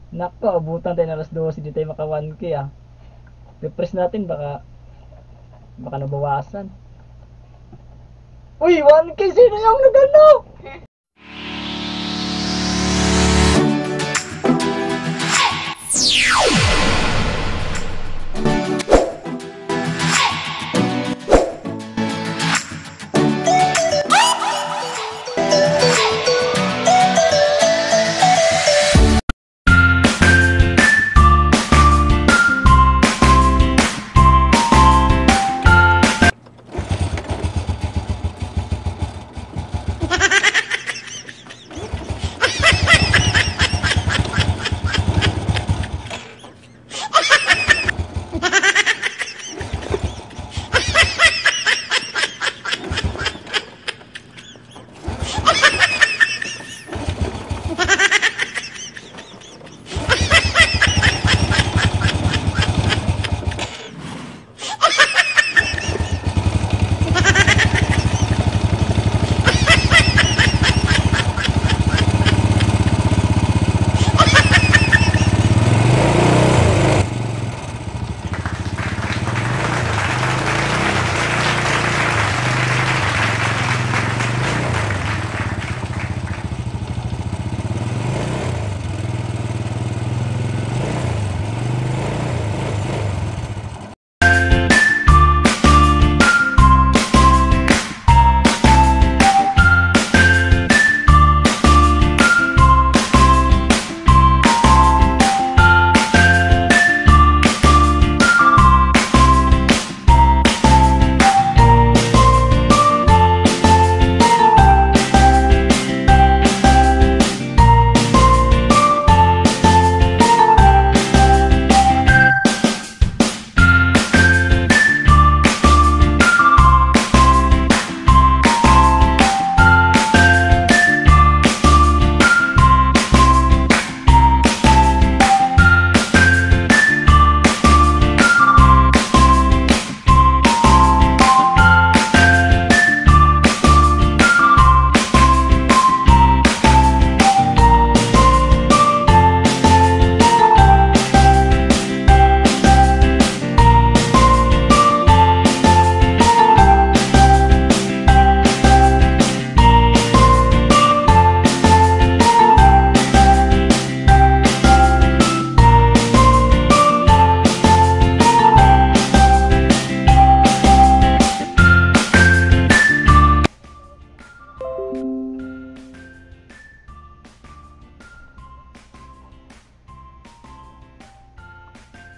Nako, abutan tayo ng alas 12, di tayo maka 1K ah. Refresh natin, baka nabawasan. Uy, 1K, sino yung nagano?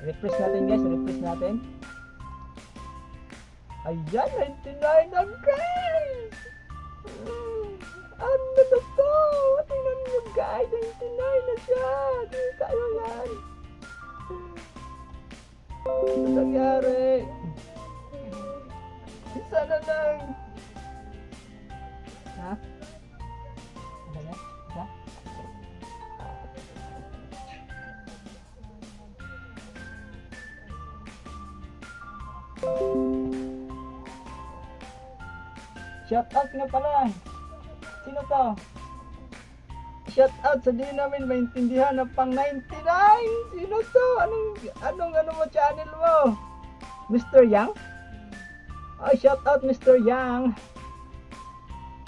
Refresh natin guys, refresh natin. Ayan, 99 na guys! Ano na to? Tingnan nyo guys, 99 na siya! Kita nyo yan! Ano nangyari? Isa na lang! Ha? Ano na? Isa? Shout out nga pala. Sino to? Shout out sa di namin maintindihan na pang 99. Sino to? Anong mo channel mo? Mr. Yang? Oh, shout out Mr. Yang.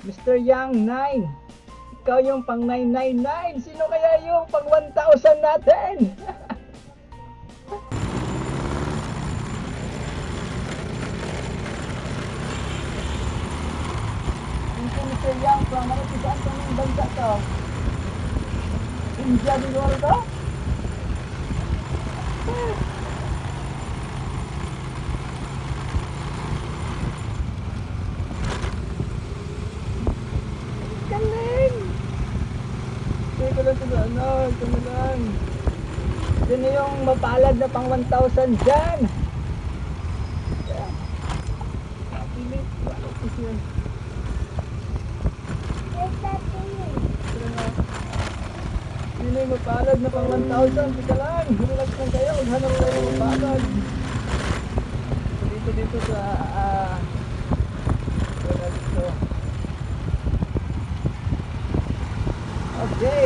Mr. Yang 9. Ikaw yung pang 999. Sino kaya yung pang 1,000 natin? Mr. Yang from ano saan ng bansa to? India siguro to? Galing! Sige ko lang sa ano, ito na lang. Sino yung mapalad na pang 1,000 dyan? Napilit, bakit ito yun? Sino yung mapalad na pang 1,000? Sige lang, relax lang kayo, maghanap kayo ng mapalad. Dito sa dito. Okay,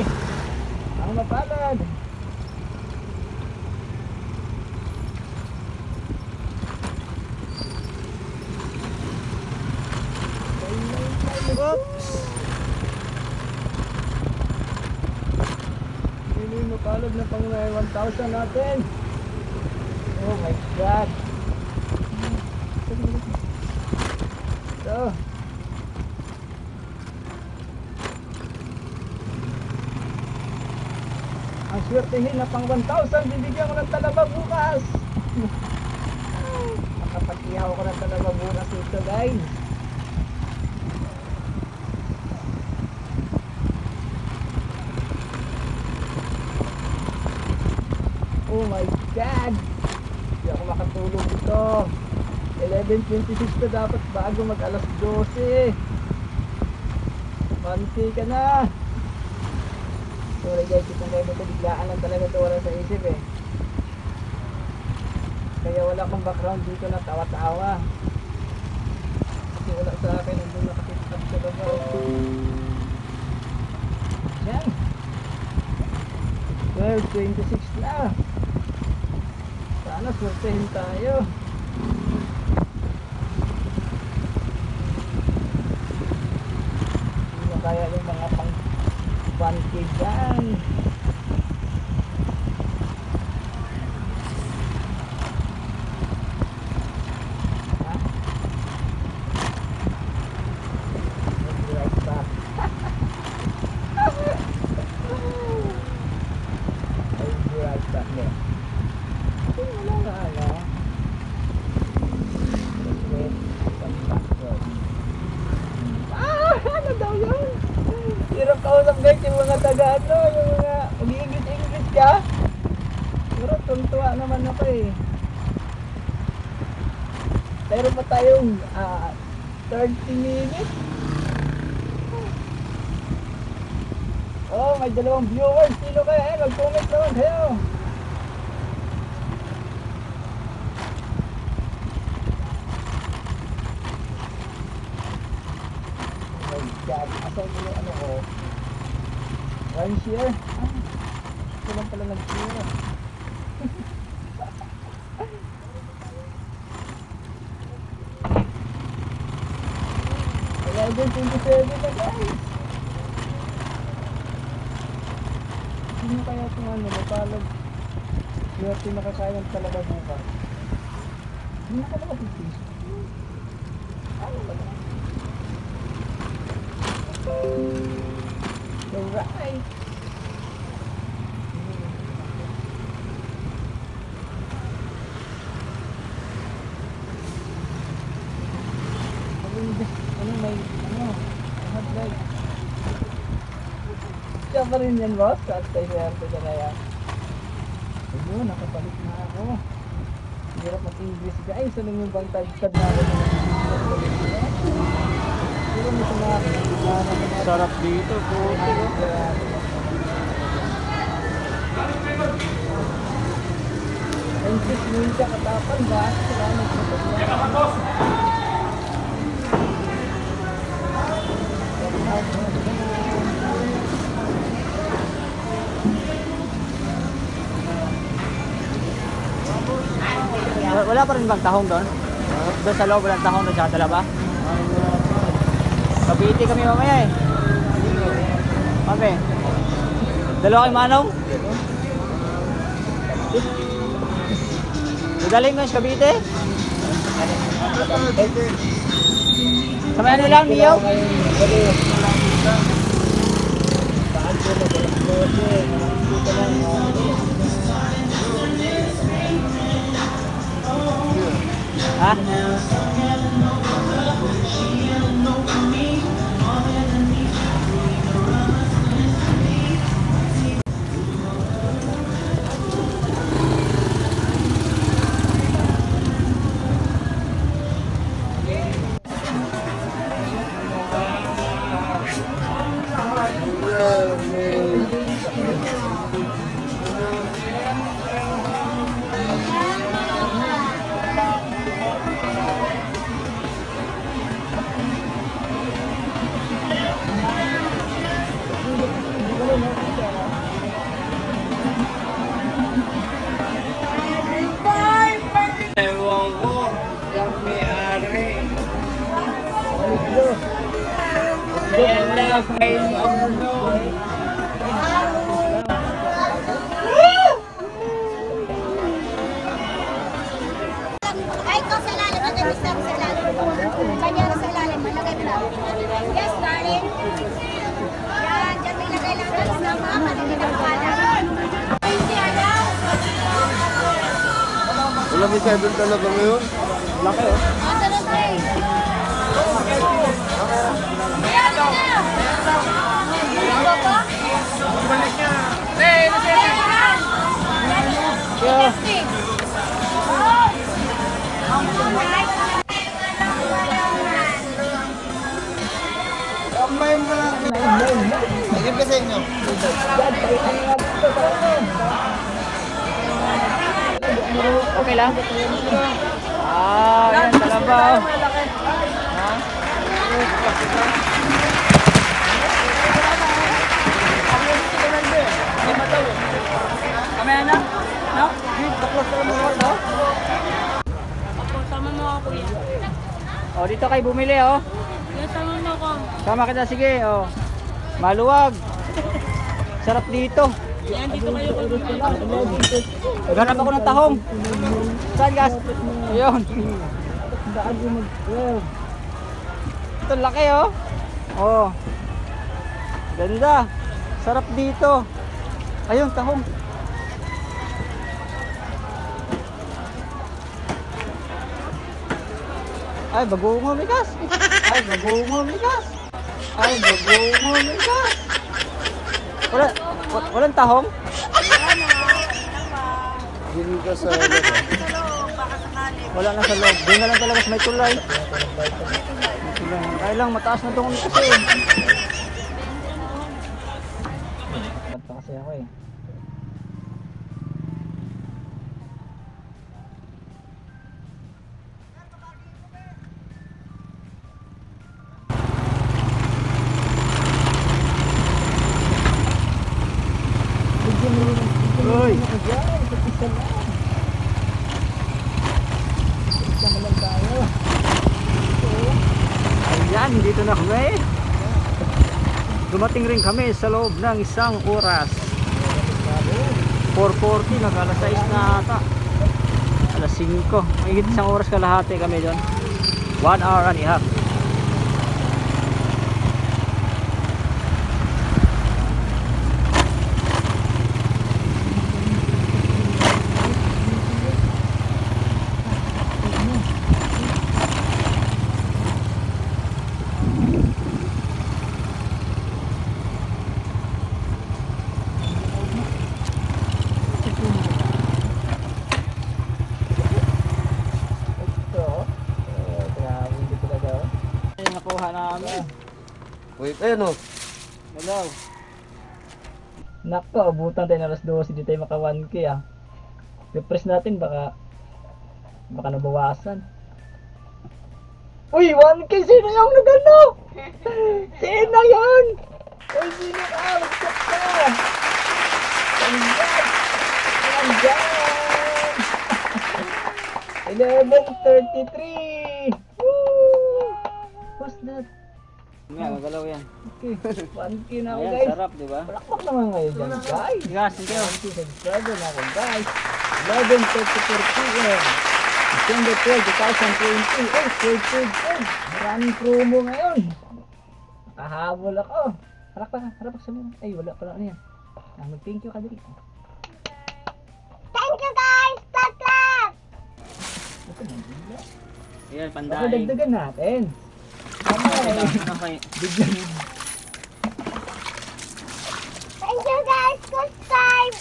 ang mapalad Napalad na pang 1,000 natin. Oh my God. Ito. Ang swertehin na pang 1,000, bibigyan ko ng talaba bukas. Makapag-ihaw ko ng talaba bukas ito, guys. Oh my God! Hindi ako makatulog dito. 11:26 na dapat bago mag alas 12. Panti ka na. Sorry guys, itong kayo ito biglaan lang talaga ito, wala sa isip eh. Kaya wala akong background dito na tawa-tawa. Kasi wala sa akin, nandun nakasitap sa babaw. Yan. 12:26 na. Sana swertehin tayo. Hindi na kaya yung mga pang 1K dyan. Ha? Right back. Right back there. Wala na ano. Ano daw yun? Hirap kausap guys yung mga taga ano, yung mga mag-English ka. Pero tuntua naman ako eh. Pero pa tayong 30 minutes. Oh, may dalawang viewers. Sino kaya eh? Mag-comment naman kayo. Oh my God. Asan mo yung ano ko? One share? Ah, ito lang pala nag-share. Kaya 27 na guys. Sino kaya itong ano, mapalad? Swerte makakayang talaga bukas. Hindi na ka na mapipis. Ano ba na? Alright. Ano may, hot light. Siya pa rin yan boss, at tayo swerte ka kaya. Ayun, nakapalit na ako. Hirap mag-English guys, ano yung bang tagtad na ako na pero may mga Sarap dito, puto. English mo siya katapan ba? Salamat sa pagkakas. Wala pa rin bang tahong doon? Doon sa loob, walang tahong doon sa talaba? Kapiti kami mamaya eh. Kami. Dalawa kay Manong? Dadaling mo yung Cavite? Sa may ano lang, Mio? Ha? Ewan ko, yung may-ari. Kaya lang kayo ang Alam mo siya doon talaga ngayon? Laki oh. Yeah. Kamay mo lang. Ayun ka sa inyo. Okay lang? Ah, yan, talaba oh. Ha? Kami na? No? Baklas ka mo no? Sama mo ako kuya. Oh, dito kayo bumili oh. Kuya, sama mo ako. Sama kita, sige oh. Maluwag. Sarap dito. Yan, dito kayo kuya. Naghanap ako ng tahong. Saan gas? Ayun. Ito laki oh. Oh. Ganda. Sarap dito. Ayun, tahong. Ay, bagungo mikas. Ay, bagungo mikas. Ay, bagungo mikas. Walang tahong? Hindi ka sa Wala na sa loob. Doon na lang talaga sa may tulay. May tulay. Kaya lang, mataas na doon kasi. Kanta kasi ako eh. Uy! Ayan, dito na kami. Dumating rin kami sa loob ng isang oras. 4:40, nag-alas 6 na ata. Alas 5. Mahigit isang oras kalahati kami doon. 1 hour and a half. Nakuha namin. Wait, ayun o. Hello. Nako, abutan tayo ng alas 12, hindi tayo maka 1K ah. I-press natin, baka nabawasan. Uy, 1K! Sino yung nagano? Sino yun? Uy, sino ka? Mag-check ka! Nandyan! 11:33! Woo! What's that? Nga, magalaw yan. Okay, 1K na ako Ayan, guys. sarap, di ba? Palakpak naman ngayon dyan guys. Gas, thank you. 1K subscriber na ako guys. 11:34 PM. December 12, 2020. Oh, third. Maraming promo ngayon. Nakahabol ako. Harap sa mga. Ay, wala pala. Ano yan? Mag-thank you ka dali. Thank you guys! Tatlas! Ito na, bigla. Ayan, Baka pandaing. dagdagan natin. Okay. Okay. Bigla. Thank you guys! Subscribe!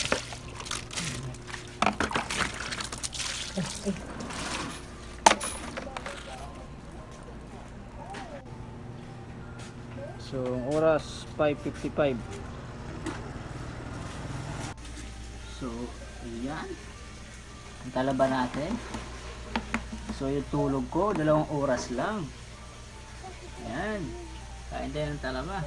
So, ang oras 5:55. So, ayan. Ang talaba natin. So, yung tulog ko, 2 oras lang. Ayan. Kain tayo ng talaba.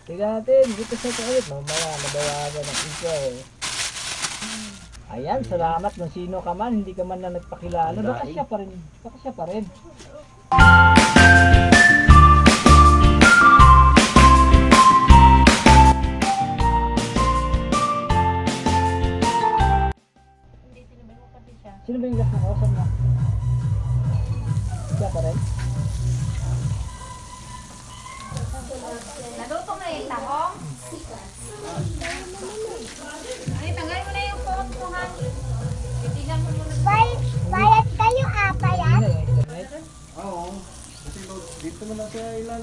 Tignan natin, dito sa ulit. Mamaya, mabawagan ng isa eh. Ayan, salamat kung sino ka man, hindi ka man na nagpakilala. Baka siya pa rin. Baka siya pa rin. Hindi, sinabay ko kasi siya. Sino ba yung last na kausap mo? Siya pa rin? Naluto mo na yung tahong? Ay, tanggalin mo na yung phone ko, ha? Titignan mo muna. Bayad kayo, bayad? Ano yung internet? Oo. Kasi dito mo na sa ilan.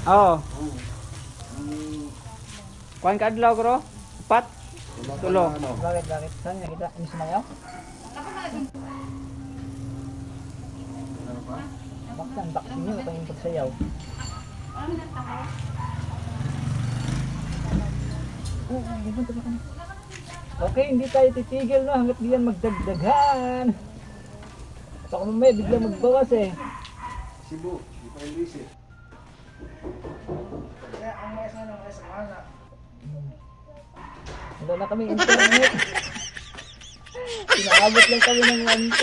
Oo. Kuhan ka adlaw ko ro? Pat? Tulo. Bakit? Saan nakita? Ano sumayaw? Bakit ang baksin niyo ito yung pagsayaw? Okay, hindi tayo titigil no hanggat diyan magdagdagan. Baka mamaya biglang magbawas eh. Cebu, di pa English eh. Wala na kami internet. Pinaabot lang kami ng 1K.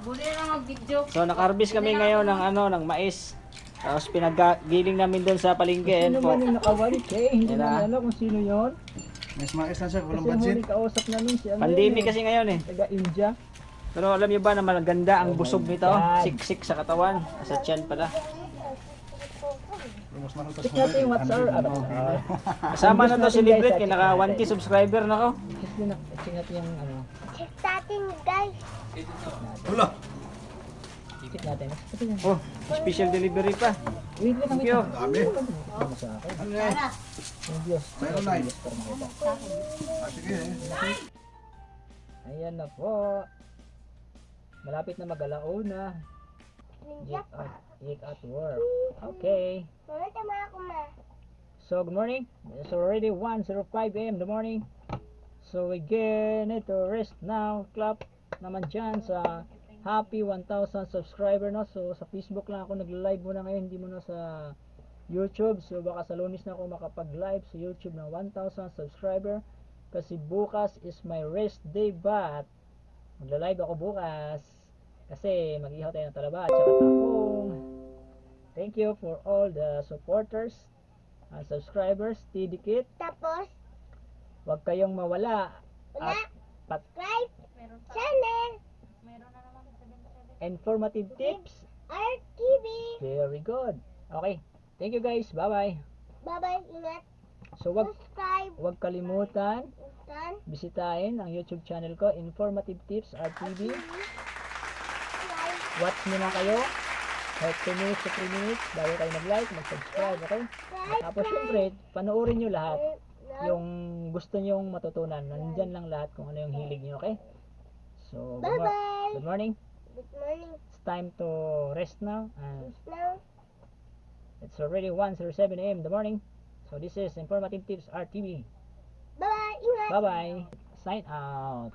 Buli na mag-video. So nakarbis kami ngayon ng ano, ng mais. Tapos pinaggiling namin doon sa palengke. Sino Ayan po. man yung naka-1K? Hindi Yan naman na. alam kung sino yon. Mas mais na siya, Kasi walang ang budget. huling kausap namin si ano Pandemic yun kasi ngayon eh. taga India. Pero alam niyo ba na maganda ang Oh busog my nito? God. Siksik sa katawan. Sa tiyan pala. Mas mahal Check natin yung what's our Kasama na to si Libret. Kaya naka 1K subscriber na ko. Check natin yung ano. Check natin, guys. Wala. Check natin. Ito yan. Oh, special delivery pa. Wait, wait, Thank wait. you. Dami. Ano sa akin? Ano yan? Yung Diyos. Mayroon na eh. Diyos para makita. Sige eh. Ayan na po. Malapit na mag-alauna. Eat at work. Okay. Muna tama ako, ma. So good morning. It's already 1:05 a.m. in the morning. So we need to rest now. Clap naman dyan sa happy 1,000 subscriber no. So sa Facebook lang ako nag-live muna ngayon, hindi muna sa YouTube. So baka sa Lunes na ako makapag-live sa YouTube ng 1,000 subscriber. Kasi bukas is my rest day, but magla-live ako bukas. Kasi mag-ihaw tayo ng talaba at saka takong. Thank you for all the supporters and subscribers. Tidikit. Tapos, Huwag kayong mawala. wala. At Subscribe. Channel. informative tips. RTV. Very good. Okay. Thank you guys. Bye-bye. Bye-bye. Ingat. So Subscribe. wag kalimutan Tan. bisitahin ang YouTube channel ko, Informative Tips RTV. Watch nyo na kayo. Kahit 2 minutes to 3 minutes bago kayo mag-like, mag-subscribe, okay? Tapos syempre, panoorin nyo lahat yung gusto nyong matutunan. Nandyan lang lahat kung ano yung hilig nyo, okay? So, Bye-bye. good morning. Good morning. It's time to rest now. And Now, it's already 1:07 a.m. in the morning. So this is Informative Tips RTV. bye-bye. Ingat. Bye-bye. Sign out.